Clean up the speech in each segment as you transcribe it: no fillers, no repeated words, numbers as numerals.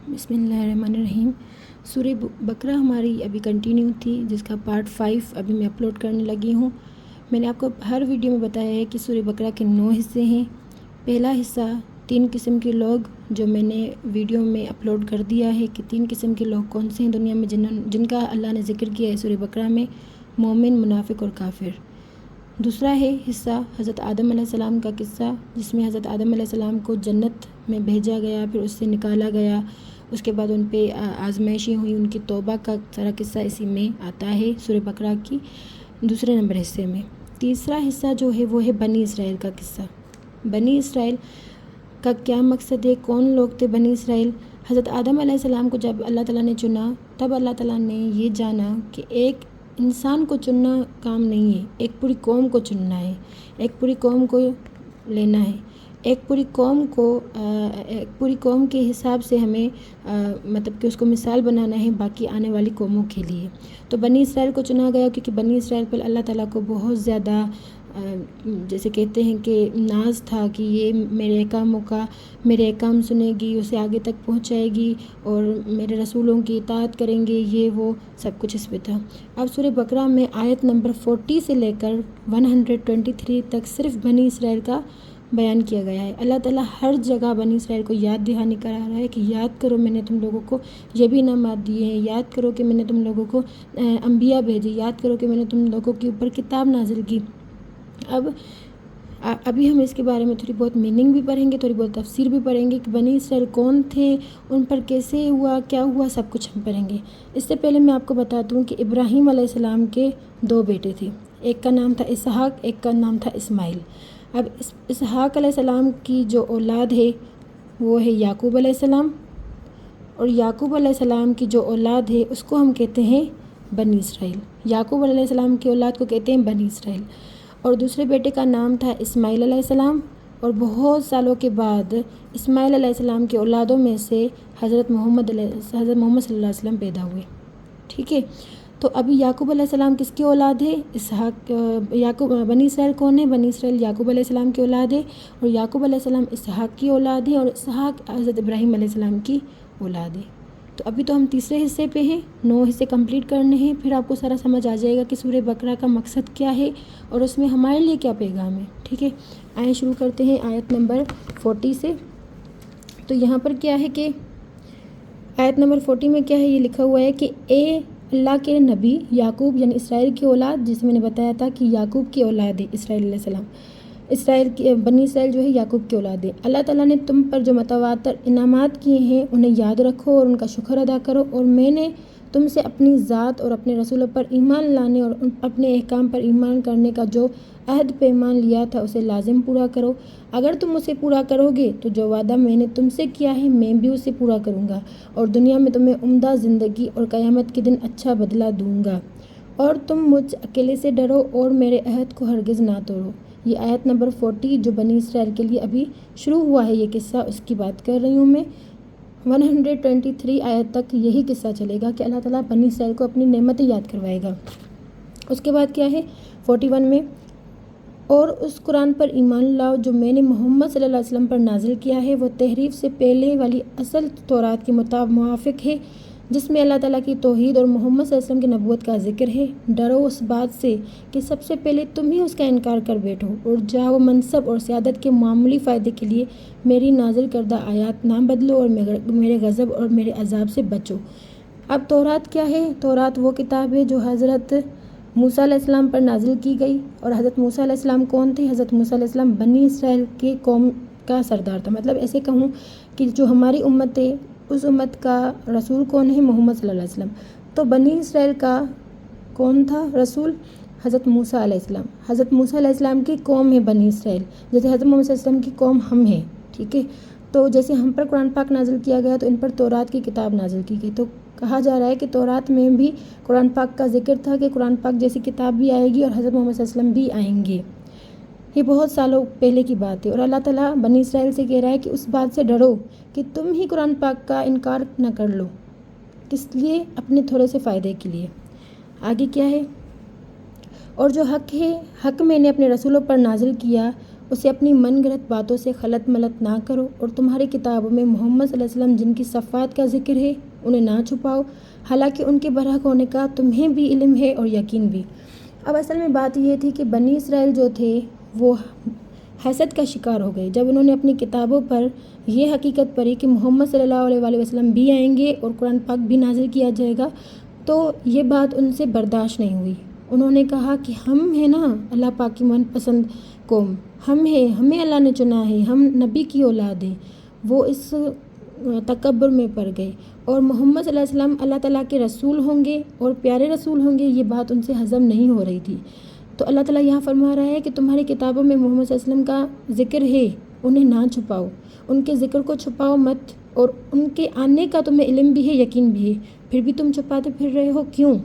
بسم اللہ الرحمن الرحیم۔ سورہ بقرہ ہماری ابھی کنٹینیو تھی، جس کا پارٹ 5 ابھی میں اپلوڈ کرنے لگی ہوں۔ میں نے آپ کو ہر ویڈیو میں بتایا ہے کہ سورہ بقرہ کے 9 حصے ہیں۔ پہلا حصہ 3 قسم کے لوگ، جو میں نے ویڈیو میں اپلوڈ کر دیا ہے کہ 3 قسم کے لوگ کون سے ہیں دنیا میں جن کا اللہ نے ذکر کیا ہے سورہ بقرہ میں: مومن، منافق اور کافر۔ دوسرا ہے حصہ حضرت آدم علیہ السلام کا قصہ، جس میں حضرت آدم علیہ السلام کو جنت میں بھیجا گیا، پھر اس سے نکالا گیا، اس کے بعد ان پہ آزمائشیں ہوئی، ان کی توبہ کا سارا قصہ اسی میں آتا ہے سورہ بقرہ کی دوسرے نمبر حصے میں۔ تیسرا حصہ جو ہے وہ ہے بنی اسرائیل کا قصہ۔ بنی اسرائیل کا کیا مقصد ہے، کون لوگ تھے بنی اسرائیل؟ حضرت آدم علیہ السلام کو جب اللہ تعالیٰ نے چنا، تب اللہ تعالیٰ نے یہ جانا کہ ایک انسان کو چننا کام نہیں ہے، ایک پوری قوم کو چننا ہے، ایک پوری قوم کو لینا ہے، ایک پوری قوم کے حساب سے ہمیں مطلب کہ اس کو مثال بنانا ہے باقی آنے والی قوموں کے لیے۔ تو بنی اسرائیل کو چنا گیا کیونکہ بنی اسرائیل پر اللہ تعالیٰ کو بہت زیادہ جیسے کہتے ہیں کہ ناز تھا کہ یہ میرے احکام سنے گی، اسے آگے تک پہنچائے گی اور میرے رسولوں کی اطاعت کریں گے، یہ وہ سب کچھ اس پہ تھا۔ اب سورہ بقرہ میں آیت نمبر 40 سے لے کر 123 تک صرف بنی اسرائیل کا بیان کیا گیا ہے۔ اللہ تعالیٰ ہر جگہ بنی اسرائیل کو یاد دہانی کرا رہا ہے کہ یاد کرو میں نے تم لوگوں کو یہ بھی انعامات دیے ہیں، یاد کرو کہ میں نے تم لوگوں کو انبیاء بھیجے، یاد کرو کہ میں نے تم لوگوں کے اوپر کتاب نازل کی۔ ابھی ہم اس کے بارے میں تھوڑی بہت میننگ بھی پڑھیں گے، تھوڑی بہت تفسیر بھی پڑھیں گے کہ بنی اسرائیل کون تھے، ان پر کیسے ہوا، کیا ہوا، سب کچھ ہم پڑھیں گے۔ اس سے پہلے میں آپ کو بتا دوں کہ ابراہیم علیہ السلام کے 2 بیٹے تھے، ایک کا نام تھا اسحاق، ایک کا نام تھا اسماعیل۔ اب اسحاق علیہ السلام کی جو اولاد ہے وہ ہے یعقوب علیہ السلام، اور یعقوب علیہ السلام کی جو اولاد ہے اس کو ہم کہتے ہیں بنی اسرائیل۔ یعقوب علیہ السلام کی اولاد کو کہتے ہیں بنی اسرائیل۔ اور دوسرے بیٹے کا نام تھا اسماعیل علیہ السلام، اور بہت سالوں کے بعد اسماعیل علیہ السلام کی اولادوں میں سے حضرت محمد صلی اللہ علیہ وسلم پیدا ہوئے۔ ٹھیک ہے، تو ابھی یعقوب علیہ السلام کس کی اولاد ہے؟ بنی اسرائیل کون ہے؟ بنی اسرائیل یعقوب علیہ السلام کی اولاد ہے، اور یعقوب علیہ السلام اسحاق کی اولاد ہے، اور اسحاق حضرت ابراہیم علیہ السلام کی اولاد ہے۔ تو ابھی تو ہم تیسرے حصے پہ ہیں، 9 حصے کمپلیٹ کرنے ہیں، پھر آپ کو سارا سمجھ آ جائے گا کہ سورہ بقرہ کا مقصد کیا ہے اور اس میں ہمارے لیے کیا پیغام ہے۔ ٹھیک ہے، آئیں شروع کرتے ہیں آیت نمبر 40 سے۔ تو یہاں پر کیا ہے کہ آیت نمبر 40 میں کیا ہے، یہ لکھا ہوا ہے کہ اے اللہ کے نبی یعقوب، یعنی اسرائیل کی اولاد، جسے میں نے بتایا تھا کہ یعقوب کی اولاد ہے اسرائیل علیہ السلام، بنی اسرائیل جو ہے یعقوب کی اولاد ہے۔ اللہ تعالیٰ نے تم پر جو متواتر انعامات کیے ہیں انہیں یاد رکھو اور ان کا شکر ادا کرو، اور میں نے تم سے اپنی ذات اور اپنے رسولوں پر ایمان لانے اور اپنے احکام پر ایمان کرنے کا جو عہد پیمان لیا تھا اسے لازم پورا کرو۔ اگر تم اسے پورا کرو گے تو جو وعدہ میں نے تم سے کیا ہے میں بھی اسے پورا کروں گا، اور دنیا میں تمہیں عمدہ زندگی اور قیامت کے دن اچھا بدلہ دوں گا، اور تم مجھ اکیلے سے ڈرو اور میرے عہد کو ہرگز نہ توڑو۔ یہ آیت نمبر 40 جو بنی اسرائیل کے لیے ابھی شروع ہوا ہے یہ قصہ، اس کی بات کر رہی ہوں میں۔ 123 آیت تک یہی قصہ چلے گا کہ اللہ تعالیٰ بنی اسرائیل کو اپنی نعمتیں یاد کروائے گا۔ اس کے بعد کیا ہے 41 میں، اور اس قرآن پر ایمان لاؤ جو میں نے محمد صلی اللہ علیہ وسلم پر نازل کیا ہے، وہ تحریف سے پہلے والی اصل تورات کے موافق ہے، جس میں اللہ تعالیٰ کی توحید اور محمد صلی اللہ علیہ وسلم کی نبوت کا ذکر ہے۔ ڈرو اس بات سے کہ سب سے پہلے تم ہی اس کا انکار کر بیٹھو، اور جاؤ منصب اور سیادت کے معمولی فائدے کے لیے میری نازل کردہ آیات نہ بدلو اور میرے غضب اور میرے عذاب سے بچو۔ اب تورات کیا ہے؟ تورات وہ کتاب ہے جو حضرت موسیٰ علیہ السلام پر نازل کی گئی، اور حضرت موسیٰ علیہ السلام کون تھے؟ حضرت موسیٰ علیہ السلام بنی اسرائیل کی قوم کا سردار تھا، مطلب ایسے کہوں کہ جو ہماری امت ہے اس امت کا رسول کون ہے؟ محمد صلی اللہ علیہ وسلم۔ تو بنی اسرائیل کا کون تھا رسول؟ حضرت موسیٰ علیہ السلام۔ حضرت موسیٰ علیہ السلام کی قوم ہے بنی اسرائیل، جیسے حضرت محمد صلی اللہ علیہ وسلم کی قوم ہم ہیں۔ ٹھیک ہے، تو جیسے ہم پر قرآن پاک نازل کیا گیا تو ان پر تورات کی کتاب نازل کی گئی، تو کہا جا رہا ہے کہ تورات میں بھی قرآن پاک کا ذکر تھا کہ قرآن پاک جیسی کتاب بھی آئے گی اور حضرت محمد صلی اللہ علیہ وسلم بھی آئیں گے۔ یہ بہت سالوں پہلے کی بات ہے، اور اللہ تعالیٰ بنی اسرائیل سے کہہ رہا ہے کہ اس بات سے ڈرو کہ تم ہی قرآن پاک کا انکار نہ کر لو، کس لیے؟ اپنے تھوڑے سے فائدے کے لیے۔ آگے کیا ہے؟ اور جو حق ہے، حق میں نے اپنے رسولوں پر نازل کیا، اسے اپنی من گھڑت باتوں سے خلط ملط نہ کرو، اور تمہاری کتابوں میں محمد صلی اللہ علیہ وسلم جن کی صفات کا ذکر ہے انہیں نہ چھپاؤ، حالانکہ ان کے برحق ہونے کا تمہیں بھی علم ہے اور یقین بھی۔ اب اصل میں بات یہ تھی کہ بنی اسرائیل جو تھے وہ حسد کا شکار ہو گئے جب انہوں نے اپنی کتابوں پر یہ حقیقت پڑھی کہ محمد صلی اللہ علیہ وآلہ وسلم بھی آئیں گے اور قرآن پاک بھی نازل کیا جائے گا، تو یہ بات ان سے برداشت نہیں ہوئی۔ انہوں نے کہا کہ ہم ہیں نا اللہ پاک کی من پسند قوم، ہمیں اللہ نے چنا ہے، ہم نبی کی اولاد ہیں۔ وہ اس تکبر میں پڑ گئے، اور محمد صلی اللہ علیہ وسلم اللہ تعالیٰ کے رسول ہوں گے اور پیارے رسول ہوں گے، یہ بات ان سے ہضم نہیں ہو رہی تھی۔ تو اللہ تعالیٰ یہاں فرما رہا ہے کہ تمہاری کتابوں میں محمد صلی اللہ علیہ وسلم کا ذکر ہے، انہیں نہ چھپاؤ، ان کے ذکر کو چھپاؤ مت، اور ان کے آنے کا تمہیں علم بھی ہے، یقین بھی ہے، پھر بھی تم چھپاتے پھر رہے ہو کیوں؟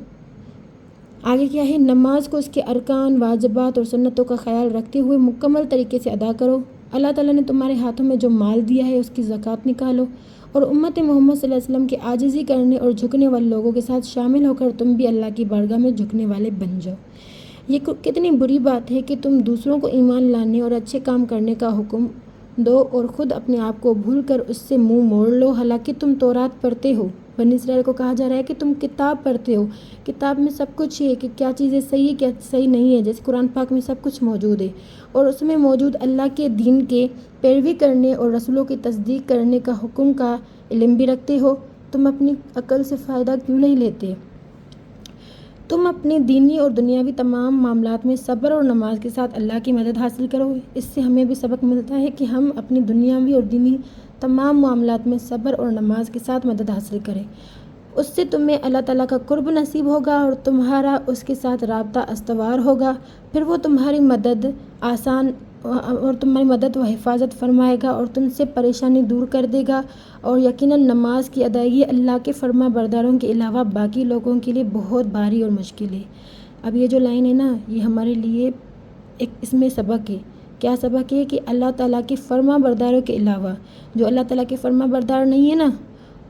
آگے کیا ہے؟ نماز کو اس کے ارکان، واجبات اور سنتوں کا خیال رکھتے ہوئے مکمل طریقے سے ادا کرو۔ اللہ تعالیٰ نے تمہارے ہاتھوں میں جو مال دیا ہے اس کی زکوٰۃ نکالو، اور امت محمد صلی اللہ علیہ وسلم کے عاجزی کرنے اور جھکنے والے لوگوں کے ساتھ شامل ہو کر تم بھی اللہ کی بارگاہ میں جھکنے والے بن جاؤ۔ یہ کتنی بری بات ہے کہ تم دوسروں کو ایمان لانے اور اچھے کام کرنے کا حکم دو اور خود اپنے آپ کو بھول کر اس سے منہ موڑ لو، حالانکہ تم تورات پڑھتے ہو۔ بنی اسرائیل کو کہا جا رہا ہے کہ تم کتاب پڑھتے ہو، کتاب میں سب کچھ ہے کہ کیا چیزیں صحیح ہے کیا صحیح نہیں ہے، جیسے قرآن پاک میں سب کچھ موجود ہے، اور اس میں موجود اللہ کے دین کے پیروی کرنے اور رسولوں کی تصدیق کرنے کا حکم کا علم بھی رکھتے ہو۔ تم اپنی عقل سے فائدہ کیوں نہیں لیتے؟ تم اپنے دینی اور دنیاوی تمام معاملات میں صبر اور نماز کے ساتھ اللہ کی مدد حاصل کرو۔ اس سے ہمیں بھی سبق ملتا ہے کہ ہم اپنی دنیاوی اور دینی تمام معاملات میں صبر اور نماز کے ساتھ مدد حاصل کریں، اس سے تمہیں اللہ تعالیٰ کا قرب نصیب ہوگا اور تمہارا اس کے ساتھ رابطہ استوار ہوگا، پھر وہ تمہاری مدد و حفاظت فرمائے گا اور تم سے پریشانی دور کر دے گا، اور یقیناً نماز کی ادائیگی اللہ کے فرما برداروں کے علاوہ باقی لوگوں کے لیے بہت بھاری اور مشکل ہے۔ اب یہ جو لائن ہے نا، یہ ہمارے لیے ایک اس میں سبق ہے۔ کیا سبق ہے؟ کہ اللہ تعالیٰ کے فرما برداروں کے علاوہ جو اللہ تعالیٰ کے فرما بردار نہیں ہے نا،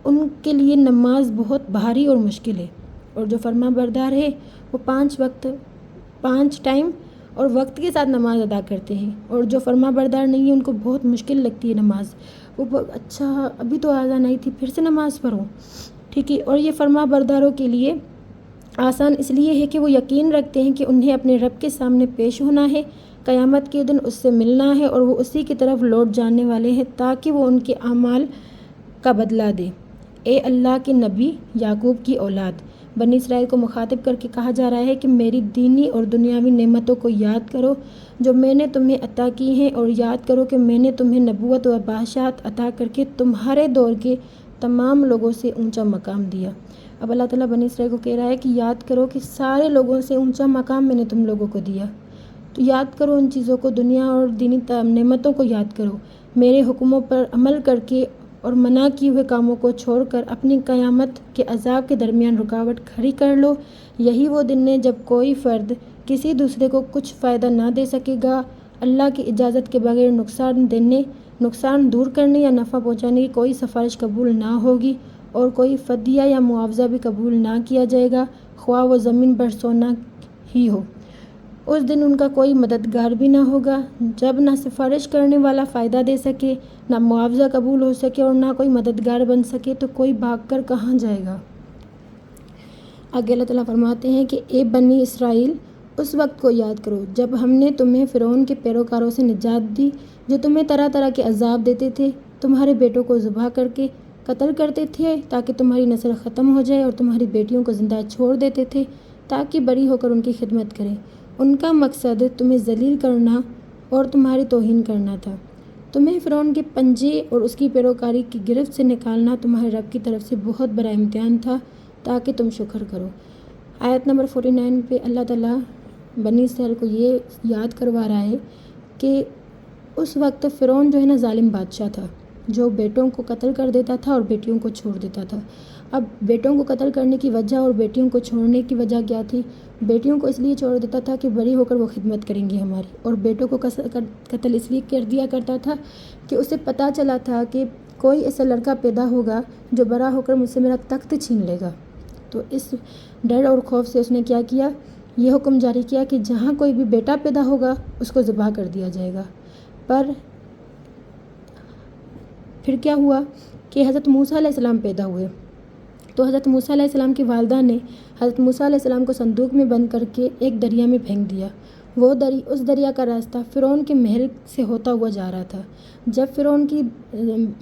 ان کے لیے نماز بہت بھاری اور مشکل ہے، اور جو فرما بردار ہے وہ 5 ٹائم اور وقت کے ساتھ نماز ادا کرتے ہیں، اور جو فرما بردار نہیں ہے ان کو بہت مشکل لگتی ہے نماز، وہ اچھا ابھی تو اذان نہیں تھی پھر سے نماز پڑھو، ٹھیک ہے۔ اور یہ فرما برداروں کے لیے آسان اس لیے ہے کہ وہ یقین رکھتے ہیں کہ انہیں اپنے رب کے سامنے پیش ہونا ہے، قیامت کے دن اس سے ملنا ہے، اور وہ اسی کی طرف لوٹ جانے والے ہیں تاکہ وہ ان کے اعمال کا بدلہ دے۔ اے اللہ کے نبی یعقوب کی اولاد، بنی اسرائیل کو مخاطب کر کے کہا جا رہا ہے کہ میری دینی اور دنیاوی نعمتوں کو یاد کرو جو میں نے تمہیں عطا کی ہیں، اور یاد کرو کہ میں نے تمہیں نبوت و بادشاہت عطا کر کے تمہارے دور کے تمام لوگوں سے اونچا مقام دیا۔ اب اللہ تعالیٰ بنی اسرائیل کو کہہ رہا ہے کہ یاد کرو کہ سارے لوگوں سے اونچا مقام میں نے تم لوگوں کو دیا، تو یاد کرو ان چیزوں کو، دنیا اور دینی نعمتوں کو یاد کرو، میرے حکموں پر عمل کر کے اور منع کیے ہوئے کاموں کو چھوڑ کر اپنی قیامت کے عذاب کے درمیان رکاوٹ کھڑی کر لو۔ یہی وہ دن ہے جب کوئی فرد کسی دوسرے کو کچھ فائدہ نہ دے سکے گا، اللہ کی اجازت کے بغیر نقصان دور کرنے یا نفع پہنچانے کی کوئی سفارش قبول نہ ہوگی، اور کوئی فدیہ یا معاوضہ بھی قبول نہ کیا جائے گا، خواہ وہ زمین پر سونا ہی ہو۔ اس دن ان کا کوئی مددگار بھی نہ ہوگا، جب نہ سفارش کرنے والا فائدہ دے سکے، نہ معاوضہ قبول ہو سکے، اور نہ کوئی مددگار بن سکے، تو کوئی بھاگ کر کہاں جائے گا؟ آگے اللہ تعالیٰ فرماتے ہیں کہ اے بنی اسرائیل، اس وقت کو یاد کرو جب ہم نے تمہیں فرعون کے پیروکاروں سے نجات دی، جو تمہیں طرح طرح کے عذاب دیتے تھے، تمہارے بیٹوں کو ذبح کر کے قتل کرتے تھے تاکہ تمہاری نسل ختم ہو جائے، اور تمہاری بیٹیوں کو زندہ چھوڑ دیتے تھے تاکہ بری ہو کر ان کی خدمت کریں۔ ان کا مقصد تمہیں ذلیل کرنا اور تمہاری توہین کرنا تھا۔ تمہیں فرعون کے پنجے اور اس کی پیروکاری کی گرفت سے نکالنا تمہارے رب کی طرف سے بہت بڑا امتحان تھا تاکہ تم شکر کرو۔ آیت نمبر 49 پہ اللہ تعالیٰ بنی اسرائیل کو یہ یاد کروا رہا ہے کہ اس وقت فرعون جو ہے نا ظالم بادشاہ تھا، جو بیٹوں کو قتل کر دیتا تھا اور بیٹیوں کو چھوڑ دیتا تھا۔ اب بیٹوں کو قتل کرنے کی وجہ اور بیٹیوں کو چھوڑنے کی وجہ کیا تھی؟ بیٹیوں کو اس لیے چھوڑ دیتا تھا کہ بڑی ہو کر وہ خدمت کریں گی ہماری، اور بیٹوں کو قتل اس لیے کر دیا کرتا تھا کہ اسے پتہ چلا تھا کہ کوئی ایسا لڑکا پیدا ہوگا جو بڑا ہو کر مجھ سے میرا تخت چھین لے گا، تو اس ڈر اور خوف سے اس نے کیا کیا، یہ حکم جاری کیا کہ جہاں کوئی بھی بیٹا پیدا ہوگا اس کو ذبح کر دیا جائے گا۔ پر پھر کیا ہوا کہ حضرت موسیٰ علیہ السلام پیدا ہوئے. تو حضرت موسیٰ علیہ السلام کی والدہ نے حضرت موسیٰ علیہ السلام کو صندوق میں بند کر کے ایک دریا میں پھینک دیا. اس دریا کا راستہ فرعون کے محل سے ہوتا ہوا جا رہا تھا. جب فرعون کی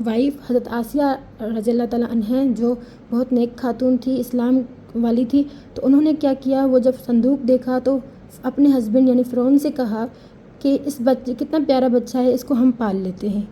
وائف حضرت آسیہ رضی اللہ تعالیٰ عنہا جو بہت نیک خاتون تھی، اسلام والی تھی، تو انہوں نے کیا کیا، وہ جب صندوق دیکھا تو اپنے ہسبینڈ یعنی فرعون سے کہا کہ اس بچے کتنا پیارا بچہ ہے، اس کو ہم پال لیتے ہیں.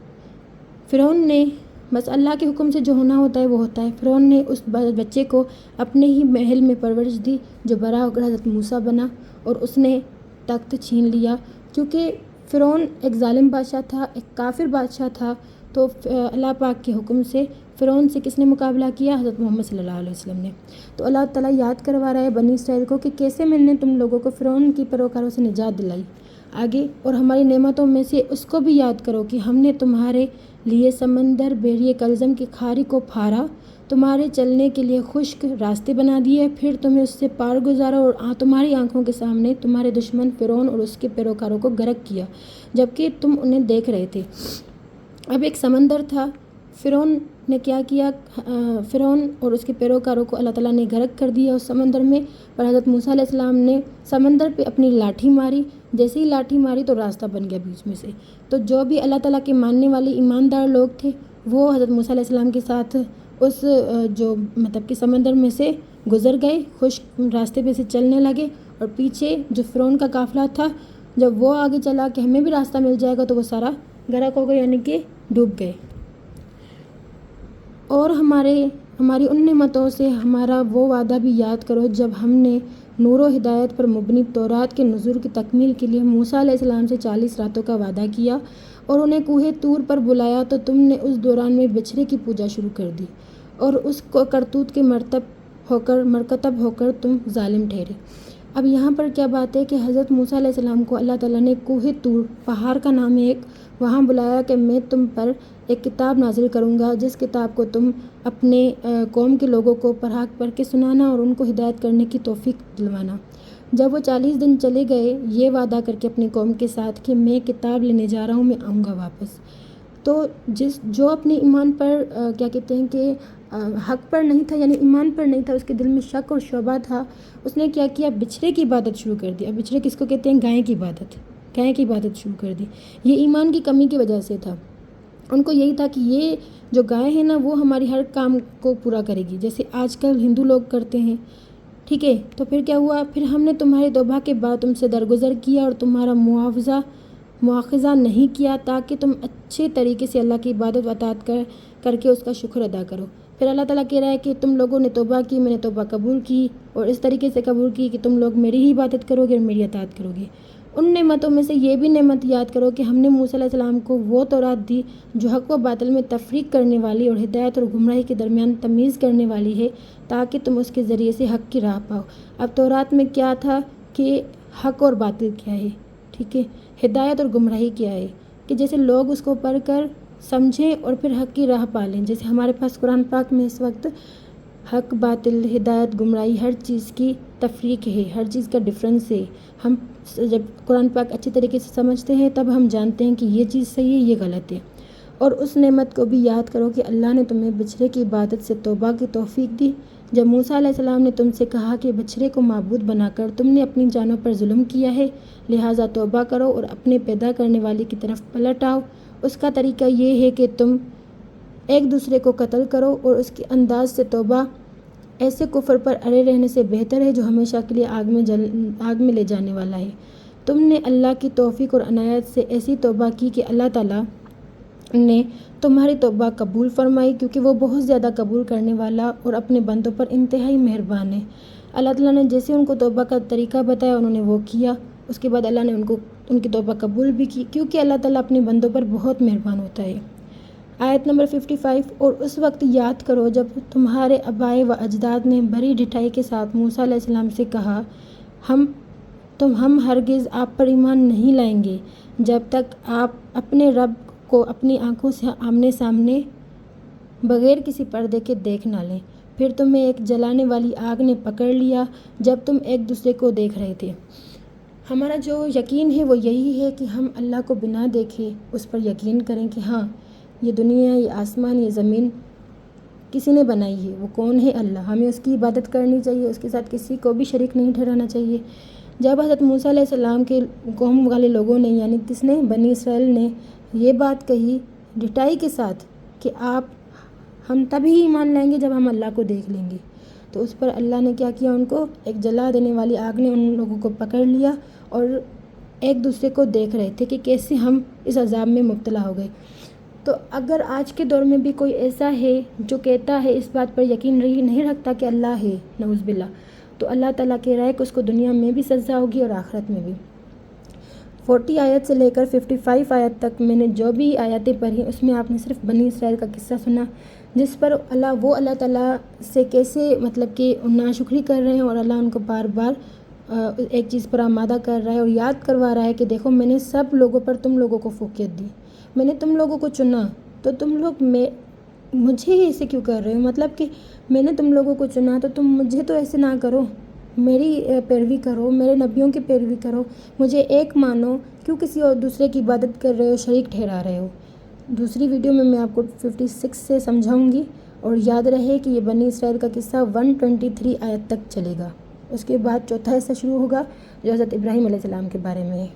فرعون نے بس اللہ کے حکم سے جو ہونا ہوتا ہے وہ ہوتا ہے. فرعون نے اس بچے کو اپنے ہی محل میں پرورش دی جو بڑا ہو کر حضرت موسیٰ بنا اور اس نے تخت چھین لیا. کیونکہ فرعون ایک ظالم بادشاہ تھا، ایک کافر بادشاہ تھا، تو اللہ پاک کے حکم سے فرعون سے کس نے مقابلہ کیا؟ حضرت محمد صلی اللہ علیہ وسلم نے. تو اللہ تعالیٰ یاد کروا رہا ہے بنی اسرائیل کو کہ کیسے میں نے تم لوگوں کو فرعون کی پیروکاروں سے نجات دلائی. آگے اور ہماری نعمتوں میں سے اس کو بھی یاد کرو کہ ہم نے تمہارے لیے سمندر بحیرہ کلزم کی کھاری کو پھاڑا، تمہارے چلنے کے لیے خشک راستے بنا دیے، پھر تمہیں اس سے پار گزارا اور تمہاری آنکھوں کے سامنے تمہارے دشمن فرعون اور اس کے پیروکاروں کو غرق کیا جبکہ تم انہیں دیکھ رہے تھے. اب ایک سمندر تھا، فرعون نے کیا کیا، فرعون اور اس کے پیروکاروں کو اللہ تعالیٰ نے غرق کر دیا اس سمندر میں. پر حضرت موسیٰ علیہ السلام نے سمندر پہ اپنی لاٹھی ماری، جیسے ہی لاٹھی ماری تو راستہ بن گیا بیچ میں سے. تو جو بھی اللہ تعالیٰ کے ماننے والے ایماندار لوگ تھے وہ حضرت موسیٰ علیہ السلام کے ساتھ اس جو کہ سمندر میں سے گزر گئے، خشک راستے پہ سے چلنے لگے. اور پیچھے جو فرعون کا قافلہ تھا جب وہ آگے چلا کہ ہمیں بھی راستہ مل جائے گا تو وہ سارا غرق ہو گئے، یعنی کہ ڈوب گئے. اور ہماری ان نعمتوں سے ہمارا وہ وعدہ بھی یاد کرو جب ہم نے نور و ہدایت پر مبنی تورات کے نزول کی تکمیل کے لیے موسیٰ علیہ السلام سے 40 راتوں کا وعدہ کیا اور انہیں کوہ طور پر بلایا تو تم نے اس دوران میں بچھڑے کی پوجا شروع کر دی اور اس کو کرتوت کے مرتکب ہو کر تم ظالم ٹھہرے. اب یہاں پر کیا بات ہے کہ حضرت موسیٰ علیہ السلام کو اللہ تعالیٰ نے کوہ طور، پہاڑ کا نام ہے ایک، وہاں بلایا کہ میں تم پر ایک کتاب نازل کروں گا جس کتاب کو تم اپنے قوم کے لوگوں کو پڑھ کے سنانا اور ان کو ہدایت کرنے کی توفیق دلوانا. جب وہ 40 دن چلے گئے یہ وعدہ کر کے اپنی قوم کے ساتھ کہ میں کتاب لینے جا رہا ہوں، میں آؤں گا واپس، تو جو اپنے ایمان پر کیا کہتے ہیں کہ حق پر نہیں تھا، یعنی ایمان پر نہیں تھا، اس کے دل میں شک اور شبہ تھا، اس نے کیا کیا، بچھڑے کی عبادت شروع کر دی. اب بچھڑے کس کو کہتے ہیں؟ گائے کی عبادت شروع کر دی. یہ ایمان کی کمی کی وجہ سے تھا. ان کو یہی تھا کہ یہ جو گائے ہے نا وہ ہماری ہر کام کو پورا کرے گی، جیسے آج کل ہندو لوگ کرتے ہیں. ٹھیک ہے، تو پھر کیا ہوا، پھر ہم نے تمہاری توبہ کے بعد تم سے درگزر کیا اور تمہارا مواخذہ نہیں کیا تاکہ تم اچھے طریقے سے اللہ کی عبادت و اطاعت کر کے اس کا شکر ادا کرو. پھر اللہ تعالیٰ کہہ رہا ہے کہ تم لوگوں نے توبہ کی، میں نے توبہ قبول کی اور اس طریقے سے قبول کی کہ تم لوگ میری ہی عبادت کرو گے اور میری اطاعت کرو گے. ان نعمتوں میں سے یہ بھی نعمت یاد کرو کہ ہم نے موسیٰ علیہ السلام کو وہ تورات دی جو حق و باطل میں تفریق کرنے والی اور ہدایت اور گمراہی کے درمیان تمیز کرنے والی ہے تاکہ تم اس کے ذریعے سے حق کی راہ پاؤ. اب تورات میں کیا تھا کہ حق اور باطل کیا ہے، ٹھیک ہے، ہدایت اور گمراہی کیا ہے، کہ جیسے لوگ اس کو پڑھ کر سمجھیں اور پھر حق کی راہ پالیں. جیسے ہمارے پاس قرآن پاک میں اس وقت حق، باطل، ہدایت، گمراہی، ہر چیز کی تفریق ہے، ہر چیز کا ڈفرینس ہے. ہم جب قرآن پاک اچھی طریقے سے سمجھتے ہیں تب ہم جانتے ہیں کہ یہ چیز صحیح ہے، یہ غلط ہے. اور اس نعمت کو بھی یاد کرو کہ اللہ نے تمہیں بچھڑے کی عبادت سے توبہ کی توفیق دی. جب موسیٰ علیہ السلام نے تم سے کہا کہ بچھڑے کو معبود بنا کر تم نے اپنی جانوں پر ظلم کیا ہے، لہٰذا توبہ کرو اور اپنے پیدا کرنے والی کی طرف پلٹ آؤ. اس کا طریقہ یہ ہے کہ تم ایک دوسرے کو قتل کرو اور اس کے انداز سے توبہ ایسے کفر پر اڑے رہنے سے بہتر ہے جو ہمیشہ کے لیے آگ میں لے جانے والا ہے. تم نے اللہ کی توفیق اور عنایت سے ایسی توبہ کی کہ اللہ تعالیٰ نے تمہاری توبہ قبول فرمائی کیونکہ وہ بہت زیادہ قبول کرنے والا اور اپنے بندوں پر انتہائی مہربان ہے. اللہ تعالیٰ نے جیسے ان کو توبہ کا طریقہ بتایا انہوں نے وہ کیا. اس کے بعد اللہ نے ان کی توبہ قبول بھی کی کیونکہ اللہ تعالیٰ اپنے بندوں پر بہت مہربان ہوتا ہے. آیت نمبر 55. اور اس وقت یاد کرو جب تمہارے آباء و اجداد نے بڑی ڈٹائی کے ساتھ موسیٰ علیہ السلام سے کہا ہم ہرگز آپ پر ایمان نہیں لائیں گے جب تک آپ اپنے رب کو اپنی آنکھوں سے آمنے سامنے بغیر کسی پردے کے دیکھ نہ لیں. پھر تمہیں ایک جلانے والی آگ نے پکڑ لیا جب تم ایک دوسرے کو دیکھ رہے تھے. ہمارا جو یقین ہے وہ یہی ہے کہ ہم اللہ کو بنا دیکھے اس پر یقین کریں کہ ہاں یہ دنیا، یہ آسمان، یہ زمین کسی نے بنائی ہے، وہ کون ہے؟ اللہ۔ ہمیں اس کی عبادت کرنی چاہیے، اس کے ساتھ کسی کو بھی شریک نہیں ٹھہرانا چاہیے۔ جب حضرت موسیٰ علیہ السلام کے قوم والے لوگوں نے، یعنی کس نے؟ بنی اسرائیل نے یہ بات کہی ڈٹائی کے ساتھ کہ ہم تبھی ایمان لائیں گے جب ہم اللہ کو دیکھ لیں گے، تو اس پر اللہ نے کیا کیا؟ ان کو ایک جلا دینے والی آگ نے ان لوگوں کو پکڑ لیا اور ایک دوسرے کو دیکھ رہے تھے کہ کیسے ہم اس عذاب میں مبتلا ہو گئے۔ تو اگر آج کے دور میں بھی کوئی ایسا ہے جو کہتا ہے، اس بات پر یقین نہیں رکھتا کہ اللہ ہے، نعوذ باللہ، تو اللہ تعالیٰ کہہ رہا ہے کہ اس کو دنیا میں بھی سزا ہوگی اور آخرت میں بھی۔ 40 آیت سے لے کر 55 آیت تک میں نے جو بھی آیتیں پڑھی، اس میں آپ نے صرف بنی اسرائیل کا قصہ سنا، جس پر اللہ تعالیٰ سے کیسے مطلب کہ ناشکری کر رہے ہیں، اور اللہ ان کو بار بار ایک چیز پر آمادہ کر رہا ہے اور یاد کروا رہا ہے کہ دیکھو میں نے سب لوگوں پر تم لوگوں کو فوقیت دی، میں نے تم لوگوں کو چنا، تو تم لوگ مجھے ایسے کیوں کر رہے ہو؟ مطلب کہ میں نے تم لوگوں کو چنا تو تم مجھے تو ایسے نہ کرو، میری پیروی کرو، میرے نبیوں کی پیروی کرو، مجھے ایک مانو، کیوں کسی اور دوسرے کی عبادت کر رہے ہو، شریک ٹھہرا رہے ہو؟ دوسری ویڈیو میں آپ کو 56 سے سمجھاؤں گی، اور یاد رہے کہ یہ بنی اسرائیل کا قصہ 123 آیت تک چلے گا، اس کے بعد چوتھا حصہ شروع ہوگا جو حضرت ابراہیم علیہ السلام کے بارے میں ہے۔